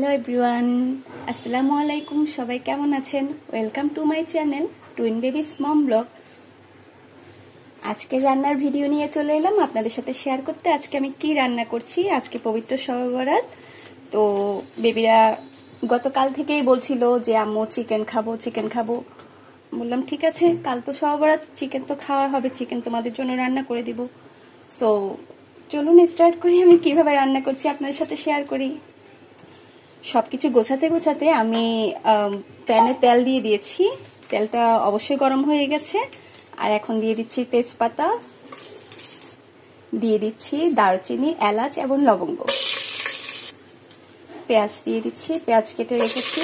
Hello everyone, আসসালামু আলাইকুম। সবাই কেমন আছেন? Welcome to my channel twin babies mom blog. আজকে রান্নার ভিডিও নিয়ে চলে এলাম আপনাদের সাথে শেয়ার করতে। আজকে আমি কি রান্না করছি। আজকে পবিত্র শবে বরাত, তো বেবিরা গতকাল থেকেই বলছিল যে আম্মু চিকেন খাবো। বললাম ঠিক আছে, কাল তো শবে বরাত, চিকেন তো খাওয়া হবে, চিকেন তোমাদের জন্য রান্না করে দিব। সো চলুন স্টার্ট করি। আমি কিভাবে রান্না করছি আপনাদের সাথে শেয়ার করি। সবকিছু গোছাতে আমি প্যানে তেল দিয়ে দিয়েছি। তেলটা অবশ্যই গরম হয়ে গেছে। আর এখন দিয়ে দিচ্ছি তেজপাতা, দিয়ে দিচ্ছি দারুচিনি, এলাচ এবং লবঙ্গ। পেঁয়াজ দিয়ে দিচ্ছি, পেঁয়াজ কেটে রেখেছি।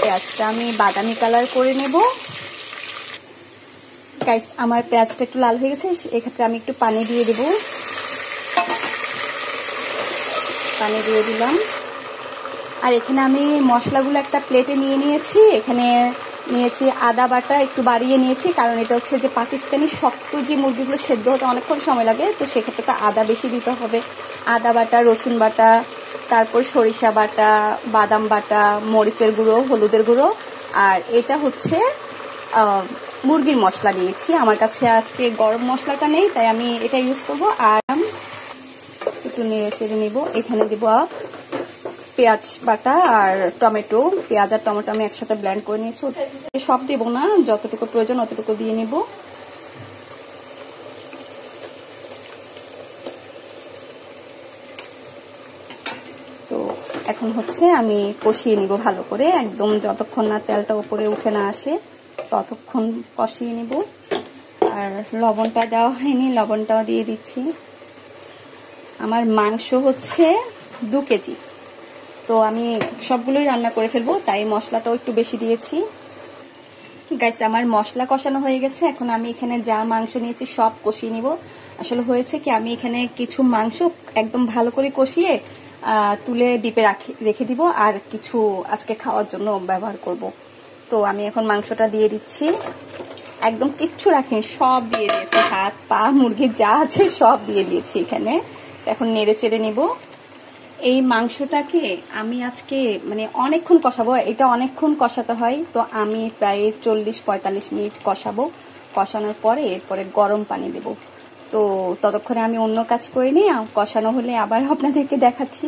পেঁয়াজটা আমি বাদামি কালার করে নেব। গাইস, আমার পেঁয়াজটা একটু লাল হয়ে গেছে, এক্ষেত্রে আমি একটু পানি দিয়ে দেব। পানি দিয়ে দিলাম। আর এখানে আমি মশলাগুলো একটা প্লেটে নিয়ে নিয়েছি। এখানে নিয়েছি আদা বাটা, একটু বাড়িয়ে নিয়েছি, কারণ এটা হচ্ছে যে পাকিস্তানি শক্ত যে মুরগিগুলো সেদ্ধ হতে অনেকক্ষণ সময় লাগে, তো সেক্ষেত্রে তো আদা বেশি দিতে হবে। আদা বাটা, রসুন বাটা, তারপর সরিষা বাটা, বাদাম বাটা, মরিচের গুঁড়ো, হলুদের গুঁড়ো। আর এটা হচ্ছে মুরগির মশলা নিয়েছি। আমার কাছে আজকে গরম মশলাটা নেই, তাই আমি এটা ইউজ করব। আর একটু নেড়ে চেড়ে নিব। এখানে দিব পেঁয়াজ বাটা আর টমেটো। পেঁয়াজ আর টমেটো আমি একসাথে ব্লেন্ড করে নিয়েছি। সব দেব না, যতটুকু প্রয়োজন অতটুকু দিয়ে নিব। তো এখন হচ্ছে আমি কষিয়ে নিব ভালো করে, একদম যতক্ষণ না তেলটা উপরে উঠে না আসে ততক্ষণ কষিয়ে নিব। আর লবণটা দেওয়া হয়নি, লবণটাও দিয়ে দিচ্ছি। আমার মাংস হচ্ছে 2 কেজি, তো আমি সবগুলোই রান্না করে ফেলবো, তাই মশলাটাও একটু বেশি দিয়েছি। গাইস, আমার মশলা কষানো হয়ে গেছে। এখন আমি এখানে যা মাংস নিয়েছি সব কষিয়ে নিব। আসলে হয়েছে কি, আমি এখানে কিছু মাংস একদম ভালো করে কষিয়ে তুলে ডিপে রেখে দিব, আর কিছু আজকে খাওয়ার জন্য ব্যবহার করব। তো আমি এখন মাংসটা দিয়ে দিচ্ছি। একদম কিচ্ছু রাখিনি, সব দিয়ে দিয়েছি, হাত পা মুরগি যা আছে সব দিয়ে দিয়েছি এখানে। এখন নেড়ে চেড়ে নিব। এই মাংসটাকে আমি আজকে অনেকক্ষণ কষাবো। এটা অনেকক্ষণ কষাতে হয়, তো আমি প্রায় 40-45 মিনিট কষাবো। কষানোর পরে এরপরে গরম পানি দেব। তো ততক্ষণে আমি অন্য কাজ করে নিই, কষানো হলে আবার আপনাদেরকে দেখাচ্ছি।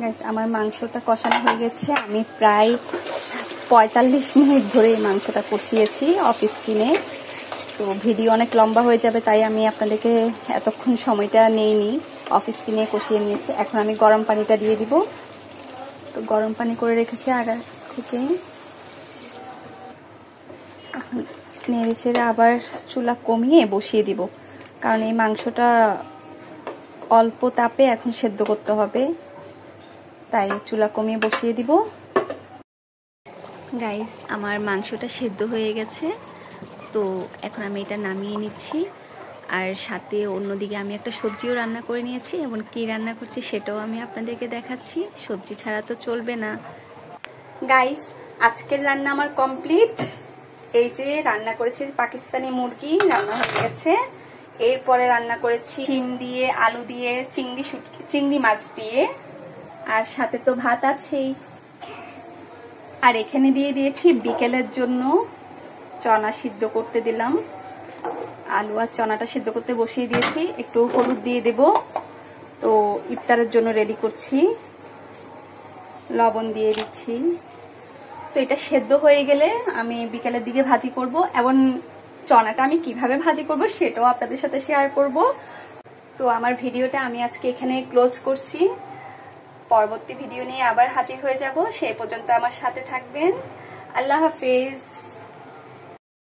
গাইস, আমার মাংসটা কষানো হয়ে গেছে। আমি প্রায় 45 মিনিট ধরে এই মাংসটা কষিয়েছি অফ স্ক্রিনে। তো ভিডিও অনেক লম্বা হয়ে যাবে, তাই আমি আপনাদেরকে এতক্ষণ সময়টা নেইনি, অফ স্ক্রিনে কষিয়ে নিয়েছি। এখন আমি গরম পানিটা দিয়ে দিব। তো গরম পানি করে রেখেছি আগে থেকে। এখন নেড়ে চেড়ে আবার চুলা কমিয়ে বসিয়ে দিব, কারণ এই মাংসটা অল্প তাপে এখন সেদ্ধ করতে হবে, তাই চুলা কমিয়ে বসিয়ে দিব। গাইস, আমার মাংসটা সেদ্ধ হয়ে গেছে। তো এখন আমি এটা নামিয়ে নিচ্ছি। আর সাথে অন্যদিকে আমি একটা সবজিও রান্না করে নিয়েছি, এবং কি রান্না করছি সেটাও আমি আপনাদেরকে দেখাচ্ছি। সবজি ছাড়া তো চলবে না। গাইস, আজকের রান্না আমার কমপ্লিট। এই যে রান্না করেছি পাকিস্তানি মুরগি, রান্না হয়ে গেছে। এরপরে রান্না করেছি ডিম দিয়ে, আলু দিয়ে, চিংড়ি মাছ দিয়ে, আর সাথে তো ভাত আছেই। আর এখানে দিয়ে দিয়েছি বিকেলের জন্য চনা সিদ্ধ করতে দিলাম। আলু আর চনাটা সিদ্ধ করতে বসিয়ে দিয়েছি। একটু হলুদ দিয়ে দেব। তো ইফতারের জন্য রেডি করছি। লবণ দিয়ে দিচ্ছি। তো এটা সেদ্ধ হয়ে গেলে আমি বিকেলের দিকে ভাজি করব, এবং চনাটা আমি কিভাবে ভাজি করব সেটাও আপনাদের সাথে শেয়ার করব। তো আমার ভিডিওটা আমি আজকে এখানে ক্লোজ করছি। পরবর্তী ভিডিও নিয়ে আবার হাজির হয়ে যাব। সেই পর্যন্ত আমার সাথে থাকবেন। আল্লাহ হাফেজ।